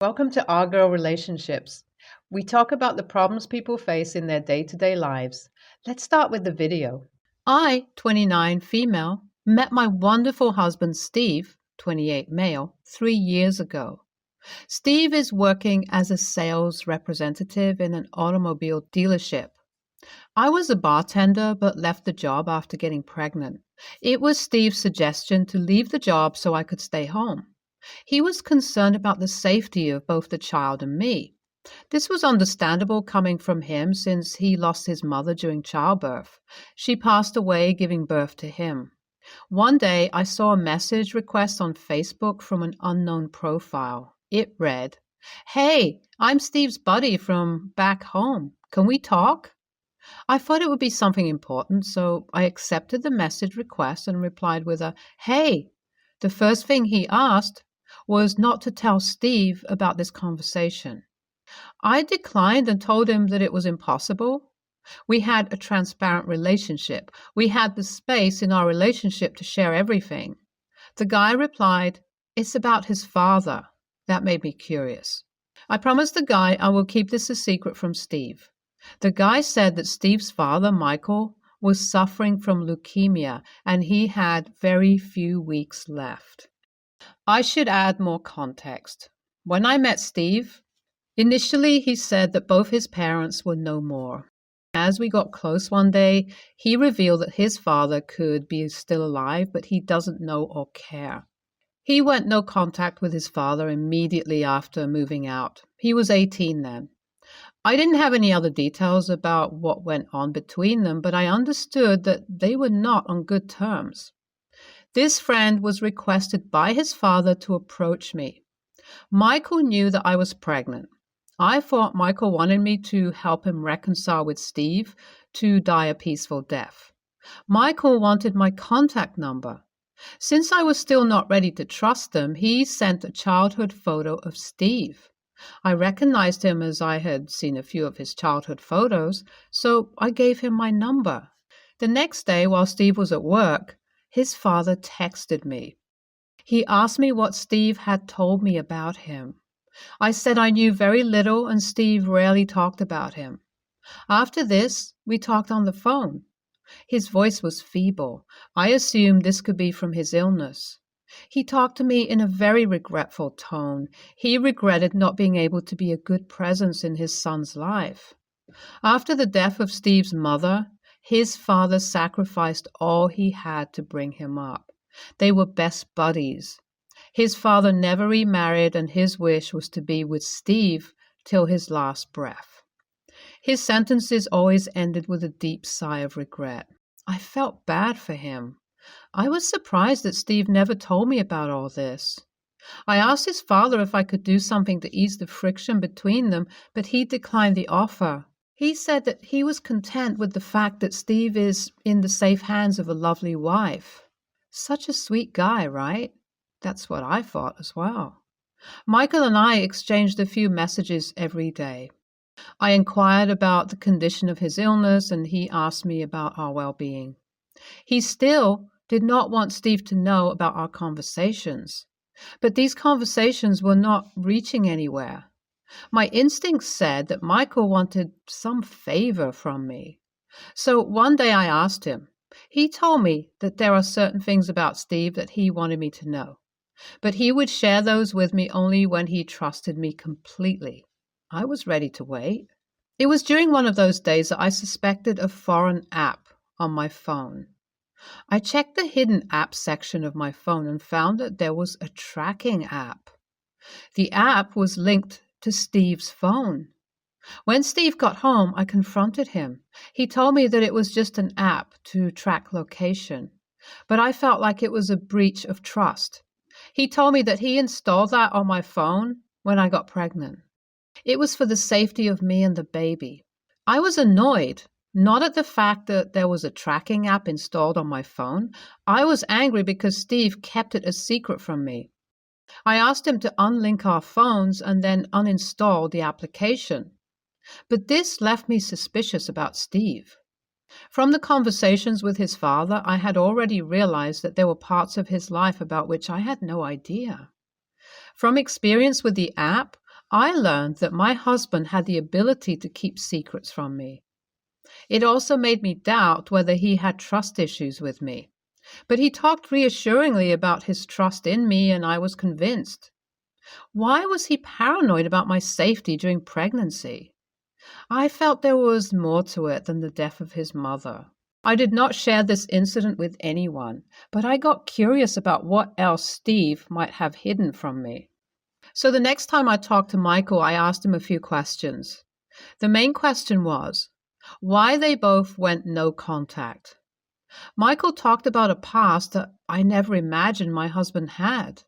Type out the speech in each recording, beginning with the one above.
Welcome to Our Girl Relationships. We talk about the problems people face in their day-to-day lives. Let's start with the video. I, 29 female, met my wonderful husband Steve, 28 male, 3 years ago. Steve is working as a sales representative in an automobile dealership. I was a bartender but left the job after getting pregnant. It was Steve's suggestion to leave the job so I could stay home. He was concerned about the safety of both the child and me. This was understandable coming from him since he lost his mother during childbirth. She passed away giving birth to him. One day I saw a message request on Facebook from an unknown profile. It read, "Hey, I'm Steve's buddy from back home. Can we talk?" I thought it would be something important, so I accepted the message request and replied with a, "Hey." The first thing he asked was not to tell Steve about this conversation. I declined and told him that it was impossible. We had a transparent relationship. We had the space in our relationship to share everything. The guy replied, "It's about his father." That made me curious. I promised the guy I will keep this a secret from Steve. The guy said that Steve's father, Michael, was suffering from leukemia and he had very few weeks left. I should add more context. When I met Steve, initially he said that both his parents were no more. As we got close one day, he revealed that his father could be still alive, but he doesn't know or care. He went no contact with his father immediately after moving out. He was 18 then. I didn't have any other details about what went on between them, but I understood that they were not on good terms. This friend was requested by his father to approach me. Michael knew that I was pregnant. I thought Michael wanted me to help him reconcile with Steve to die a peaceful death. Michael wanted my contact number. Since I was still not ready to trust him, he sent a childhood photo of Steve. I recognized him as I had seen a few of his childhood photos, so I gave him my number. The next day, while Steve was at work, his father texted me. He asked me what Steve had told me about him. I said I knew very little and Steve rarely talked about him. After this, we talked on the phone. His voice was feeble. I assumed this could be from his illness. He talked to me in a very regretful tone. He regretted not being able to be a good presence in his son's life. After the death of Steve's mother, his father sacrificed all he had to bring him up. They were best buddies. His father never remarried, and his wish was to be with Steve till his last breath. His sentences always ended with a deep sigh of regret. I felt bad for him. I was surprised that Steve never told me about all this. I asked his father if I could do something to ease the friction between them, but he declined the offer. He said that he was content with the fact that Steve is in the safe hands of a lovely wife. Such a sweet guy, right? That's what I thought as well. Michael and I exchanged a few messages every day. I inquired about the condition of his illness, and he asked me about our well-being. He still did not want Steve to know about our conversations, but these conversations were not reaching anywhere. My instincts said that Michael wanted some favor from me. So one day I asked him. He told me that there are certain things about Steve that he wanted me to know, but he would share those with me only when he trusted me completely. I was ready to wait. It was during one of those days that I suspected a foreign app on my phone. I checked the hidden apps section of my phone and found that there was a tracking app. The app was linked to Steve's phone. When Steve got home, I confronted him. He told me that it was just an app to track location, but I felt like it was a breach of trust. He told me that he installed that on my phone when I got pregnant. It was for the safety of me and the baby. I was annoyed, not at the fact that there was a tracking app installed on my phone. I was angry because Steve kept it a secret from me. I asked him to unlink our phones and then uninstall the application. But this left me suspicious about Steve. From the conversations with his father, I had already realized that there were parts of his life about which I had no idea. From experience with the app, I learned that my husband had the ability to keep secrets from me. It also made me doubt whether he had trust issues with me. But he talked reassuringly about his trust in me, and I was convinced. Why was he paranoid about my safety during pregnancy? I felt there was more to it than the death of his mother. I did not share this incident with anyone, but I got curious about what else Steve might have hidden from me. So the next time I talked to Michael, I asked him a few questions. The main question was why they both went no contact. Michael talked about a past that I never imagined my husband had.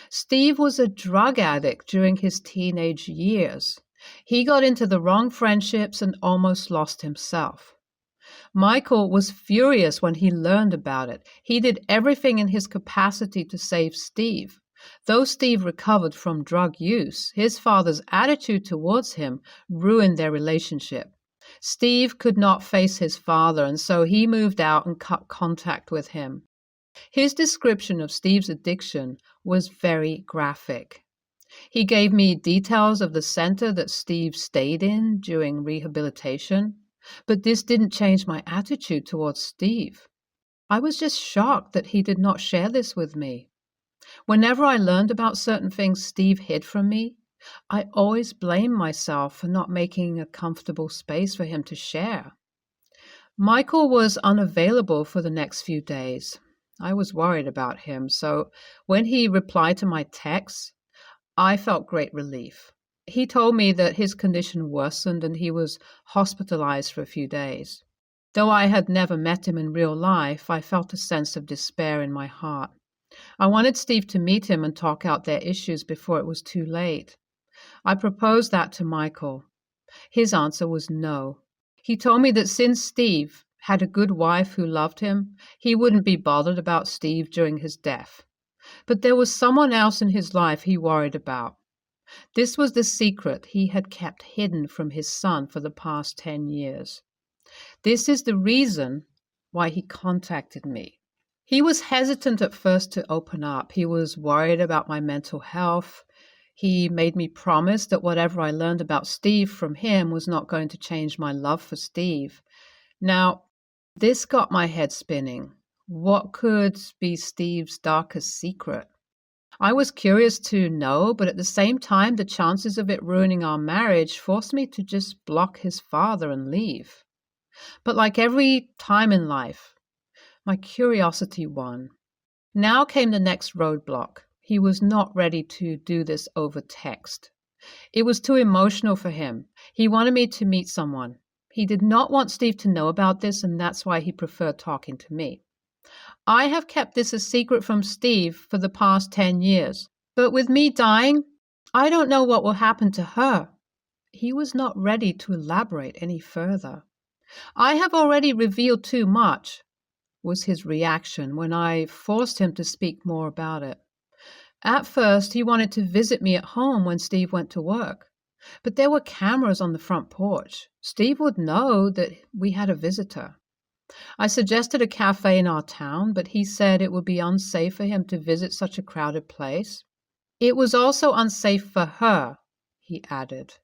Steve was a drug addict during his teenage years. He got into the wrong friendships and almost lost himself. Michael was furious when he learned about it. He did everything in his capacity to save Steve. Though Steve recovered from drug use, his father's attitude towards him ruined their relationship. Steve could not face his father, and so he moved out and cut contact with him. His description of Steve's addiction was very graphic. He gave me details of the center that Steve stayed in during rehabilitation, but this didn't change my attitude towards Steve. I was just shocked that he did not share this with me. Whenever I learned about certain things Steve hid from me, I always blamed myself for not making a comfortable space for him to share. Michael was unavailable for the next few days. I was worried about him, so when he replied to my texts, I felt great relief. He told me that his condition worsened and he was hospitalized for a few days. Though I had never met him in real life, I felt a sense of despair in my heart. I wanted Steve to meet him and talk out their issues before it was too late. I proposed that to Michael. His answer was no. He told me that since Steve had a good wife who loved him, he wouldn't be bothered about Steve during his death. But there was someone else in his life he worried about. This was the secret he had kept hidden from his son for the past 10 years. This is the reason why he contacted me. He was hesitant at first to open up. He was worried about my mental health. He made me promise that whatever I learned about Steve from him was not going to change my love for Steve. Now, this got my head spinning. What could be Steve's darkest secret? I was curious to know, but at the same time, the chances of it ruining our marriage forced me to just block his father and leave. But like every time in life, my curiosity won. Now came the next roadblock. He was not ready to do this over text. It was too emotional for him. He wanted me to meet someone. He did not want Steve to know about this, and that's why he preferred talking to me. I have kept this a secret from Steve for the past 10 years. But with me dying, I don't know what will happen to her. He was not ready to elaborate any further. I have already revealed too much, was his reaction when I forced him to speak more about it. At first, he wanted to visit me at home when Steve went to work. But there were cameras on the front porch. Steve would know that we had a visitor. I suggested a cafe in our town, but he said it would be unsafe for him to visit such a crowded place. It was also unsafe for her, he added.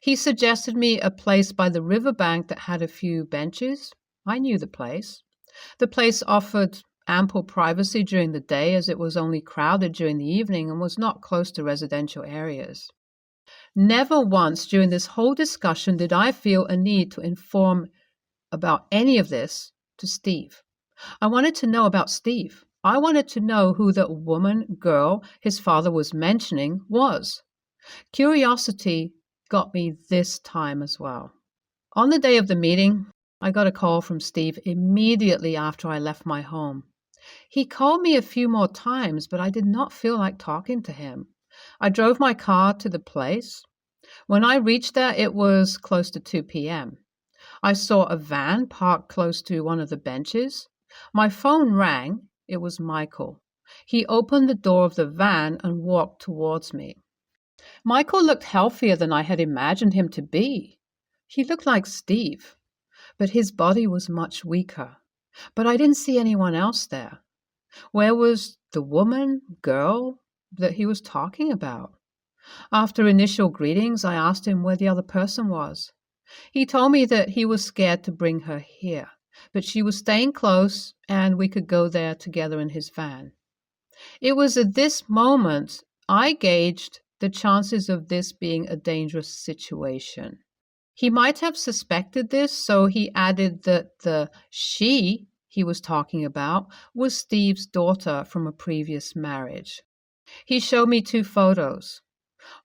He suggested me a place by the riverbank that had a few benches. I knew the place. The place offered ample privacy during the day as it was only crowded during the evening and was not close to residential areas. Never once during this whole discussion did I feel a need to inform about any of this to Steve. I wanted to know about Steve. I wanted to know who the girl his father was mentioning was. Curiosity got me this time as well. On the day of the meeting, I got a call from Steve immediately after I left my home. He called me a few more times, but I did not feel like talking to him. I drove my car to the place. When I reached there, it was close to 2 p.m. I saw a van parked close to one of the benches. My phone rang. It was Michael. He opened the door of the van and walked towards me. Michael looked healthier than I had imagined him to be. He looked like Steve, but his body was much weaker. But I didn't see anyone else there. Where was the girl that he was talking about? After initial greetings, I asked him where the other person was. He told me that he was scared to bring her here, but she was staying close and we could go there together in his van. It was at this moment I gauged the chances of this being a dangerous situation. He might have suspected this, so he added that the she he was talking about was Steve's daughter from a previous marriage. He showed me 2 photos.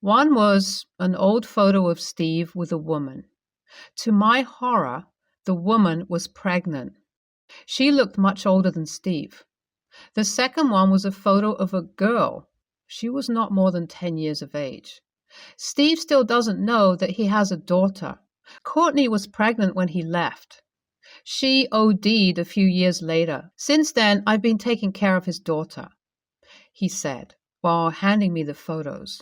One was an old photo of Steve with a woman. To my horror, the woman was pregnant. She looked much older than Steve. The second one was a photo of a girl. She was not more than 10 years of age. Steve still doesn't know that he has a daughter. Courtney was pregnant when he left. She OD'd a few years later. Since then, I've been taking care of his daughter, he said, while handing me the photos.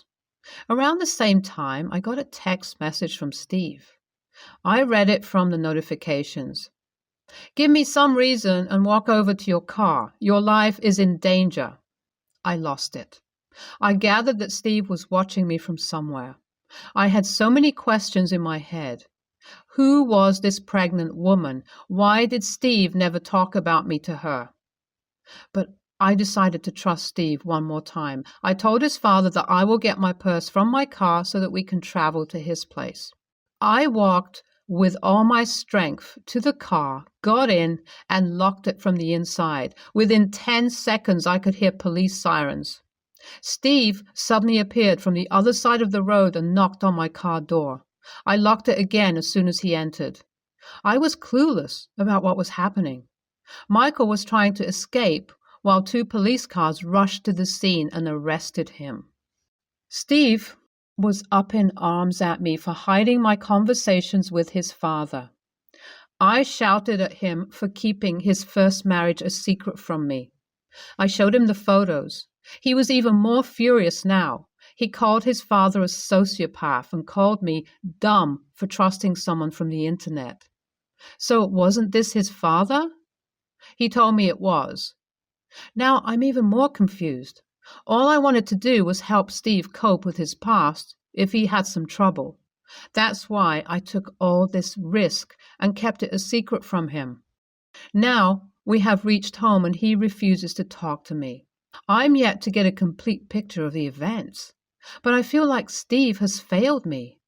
Around the same time, I got a text message from Steve. I read it from the notifications. Give me some reason and walk over to your car. Your life is in danger. I lost it. I gathered that Steve was watching me from somewhere. I had so many questions in my head. Who was this pregnant woman? Why did Steve never talk about me to her? But I decided to trust Steve one more time. I told his father that I will get my purse from my car so that we can travel to his place. I walked with all my strength to the car, got in, and locked it from the inside. Within 10 seconds, I could hear police sirens. Steve suddenly appeared from the other side of the road and knocked on my car door. I locked it again as soon as he entered. I was clueless about what was happening. Michael was trying to escape while 2 police cars rushed to the scene and arrested him. Steve was up in arms at me for hiding my conversations with his father. I shouted at him for keeping his first marriage a secret from me. I showed him the photos. He was even more furious now. He called his father a sociopath and called me dumb for trusting someone from the internet. So wasn't this his father? He told me it was. Now I'm even more confused. All I wanted to do was help Steve cope with his past if he had some trouble. That's why I took all this risk and kept it a secret from him. Now we have reached home and he refuses to talk to me. I'm yet to get a complete picture of the events, but I feel like Steve has failed me.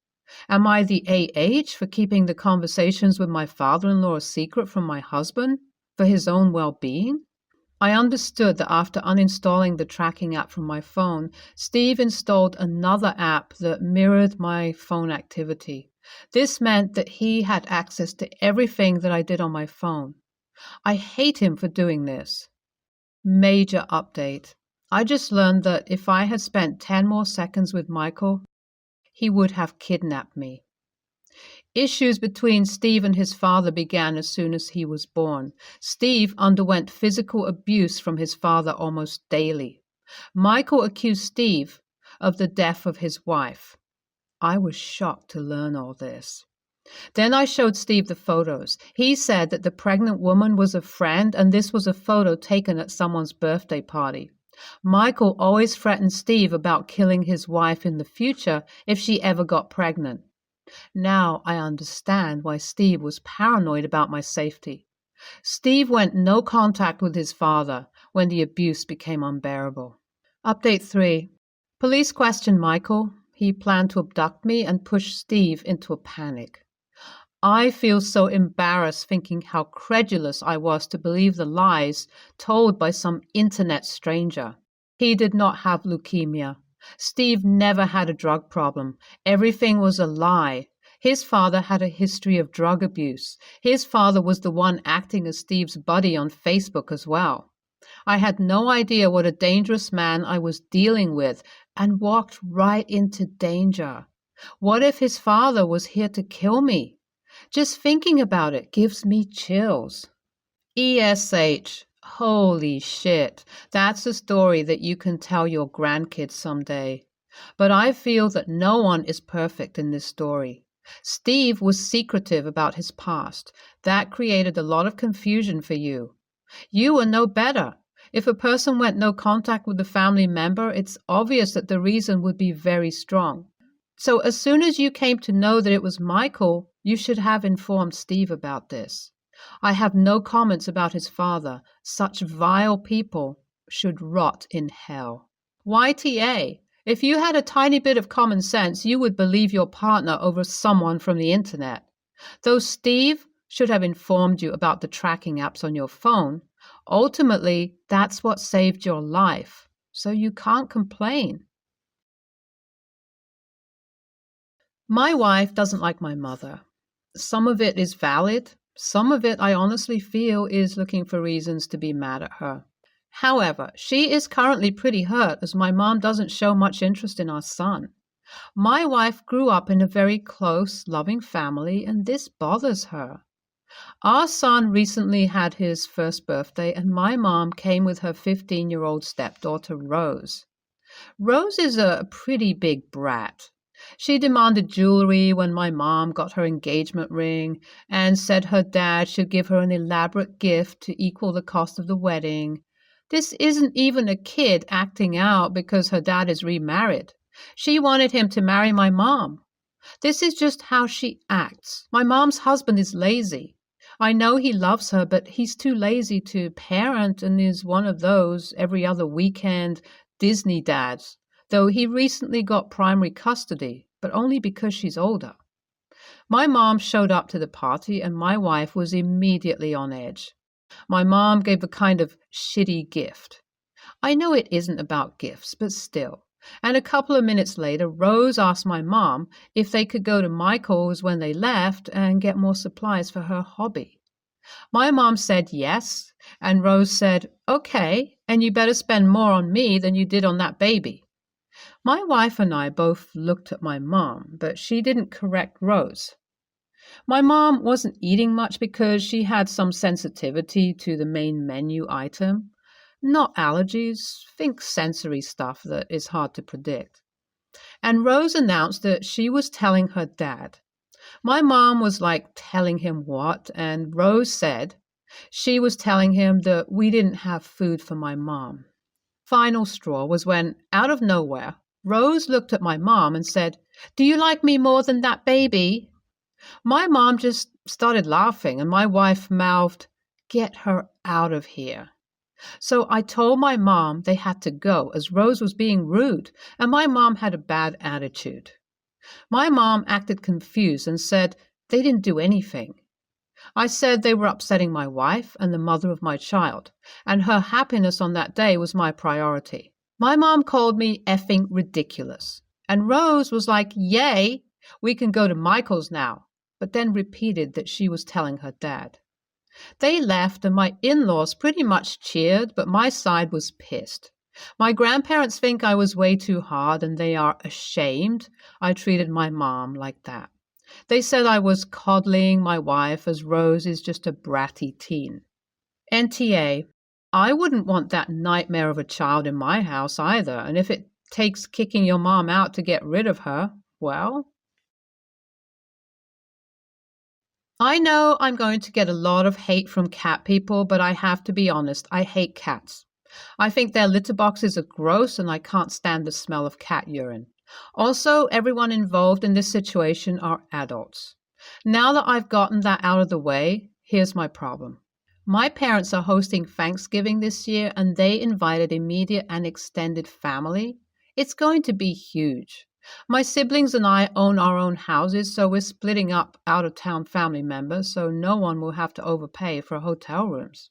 Am I the AH for keeping the conversations with my father-in-law a secret from my husband for his own well-being? I understood that after uninstalling the tracking app from my phone, Steve installed another app that mirrored my phone activity. This meant that he had access to everything that I did on my phone. I hate him for doing this. Major update. I just learned that if I had spent 10 more seconds with Michael, he would have kidnapped me. Issues between Steve and his father began as soon as he was born. Steve underwent physical abuse from his father almost daily. Michael accused Steve of the death of his wife. I was shocked to learn all this. Then I showed Steve the photos. He said that the pregnant woman was a friend and this was a photo taken at someone's birthday party. Michael always threatened Steve about killing his wife in the future if she ever got pregnant. Now I understand why Steve was paranoid about my safety. Steve went no contact with his father when the abuse became unbearable. Update 3. Police questioned Michael. He planned to abduct me and push Steve into a panic. I feel so embarrassed thinking how credulous I was to believe the lies told by some internet stranger. He did not have leukemia. Steve never had a drug problem. Everything was a lie. His father had a history of drug abuse. His father was the one acting as Steve's buddy on Facebook as well. I had no idea what a dangerous man I was dealing with and walked right into danger. What if his father was here to kill me? Just thinking about it gives me chills. ESH. Holy shit. That's a story that you can tell your grandkids someday. But I feel that no one is perfect in this story. Steve was secretive about his past. That created a lot of confusion for you. You were no better. If a person went no contact with a family member, it's obvious that the reason would be very strong. So as soon as you came to know that it was Michael, you should have informed Steve about this. I have no comments about his father. Such vile people should rot in hell. YTA, if you had a tiny bit of common sense, you would believe your partner over someone from the internet. Though Steve should have informed you about the tracking apps on your phone, ultimately, that's what saved your life, so you can't complain. My wife doesn't like my mother. Some of it is valid. Some of it, I honestly feel, is looking for reasons to be mad at her. However, she is currently pretty hurt as my mom doesn't show much interest in our son. My wife grew up in a very close, loving family, and this bothers her. Our son recently had his first birthday, and my mom came with her 15-year-old stepdaughter, Rose. Rose is a pretty big brat. She demanded jewelry when my mom got her engagement ring and said her dad should give her an elaborate gift to equal the cost of the wedding. This isn't even a kid acting out because her dad is remarried. She wanted him to marry my mom. This is just how she acts. My mom's husband is lazy. I know he loves her, but he's too lazy to parent and is one of those every other weekend Disney dads, though he recently got primary custody, but only because she's older. My mom showed up to the party and my wife was immediately on edge. My mom gave a kind of shitty gift. I know it isn't about gifts, but still. And a couple of minutes later, Rose asked my mom if they could go to Michael's when they left and get more supplies for her hobby. My mom said yes, and Rose said, okay, and you better spend more on me than you did on that baby. My wife and I both looked at my mom, but she didn't correct Rose. My mom wasn't eating much because she had some sensitivity to the main menu item. Not allergies, think sensory stuff that is hard to predict. And Rose announced that she was telling her dad. My mom was like, telling him what? And Rose said she was telling him that we didn't have food for my mom. Final straw was when, out of nowhere, Rose looked at my mom and said, "Do you like me more than that baby?" My mom just started laughing and my wife mouthed, "Get her out of here." So I told my mom they had to go as Rose was being rude and my mom had a bad attitude. My mom acted confused and said they didn't do anything. I said they were upsetting my wife and the mother of my child, and her happiness on that day was my priority. My mom called me effing ridiculous, and Rose was like, "Yay, we can go to Michael's now," but then repeated that she was telling her dad. They left and my in-laws pretty much cheered, but my side was pissed. My grandparents think I was way too hard and they are ashamed I treated my mom like that. They said I was coddling my wife as Rose is just a bratty teen. NTA, I wouldn't want that nightmare of a child in my house either, and if it takes kicking your mom out to get rid of her, well... I know I'm going to get a lot of hate from cat people, but I have to be honest, I hate cats. I think their litter boxes are gross and I can't stand the smell of cat urine. Also, everyone involved in this situation are adults. Now that I've gotten that out of the way, here's my problem. My parents are hosting Thanksgiving this year and they invited immediate and extended family. It's going to be huge. My siblings and I own our own houses, so we're splitting up out-of-town family members so no one will have to overpay for hotel rooms.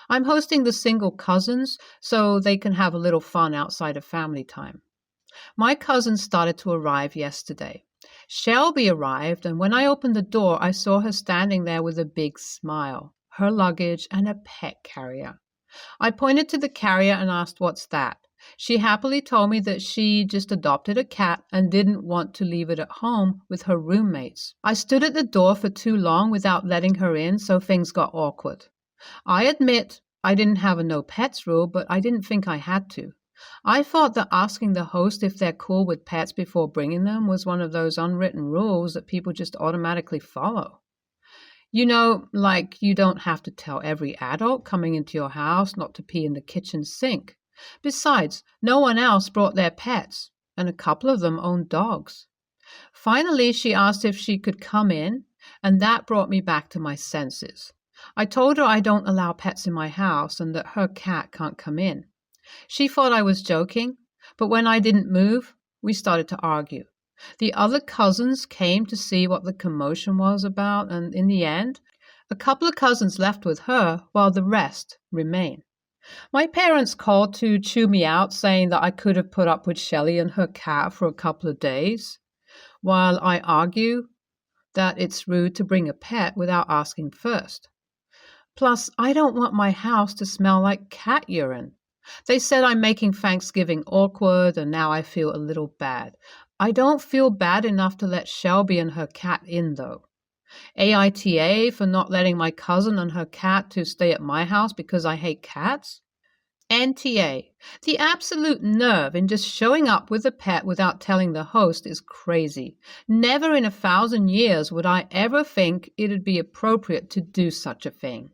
I'm hosting the single cousins so they can have a little fun outside of family time. My cousins started to arrive yesterday. Shelby arrived, and when I opened the door, I saw her standing there with a big smile, her luggage, and a pet carrier. I pointed to the carrier and asked, "What's that?" She happily told me that she just adopted a cat and didn't want to leave it at home with her roommates. I stood at the door for too long without letting her in, so things got awkward. I admit I didn't have a no pets rule, but I didn't think I had to. I thought that asking the host if they're cool with pets before bringing them was one of those unwritten rules that people just automatically follow. Like you don't have to tell every adult coming into your house not to pee in the kitchen sink. Besides, no one else brought their pets, and a couple of them owned dogs. Finally, she asked if she could come in, and that brought me back to my senses. I told her I don't allow pets in my house and that her cat can't come in. She thought I was joking, but when I didn't move, we started to argue. The other cousins came to see what the commotion was about, and in the end, a couple of cousins left with her while the rest remained. My parents called to chew me out, saying that I could have put up with Shelley and her cat for a couple of days, while I argue that it's rude to bring a pet without asking first. Plus, I don't want my house to smell like cat urine. They said I'm making Thanksgiving awkward, and now I feel a little bad. I don't feel bad enough to let Shelby and her cat in, though. AITA for not letting my cousin and her cat to stay at my house because I hate cats? NTA, the absolute nerve in just showing up with a pet without telling the host is crazy. Never in 1,000 years would I ever think it'd be appropriate to do such a thing.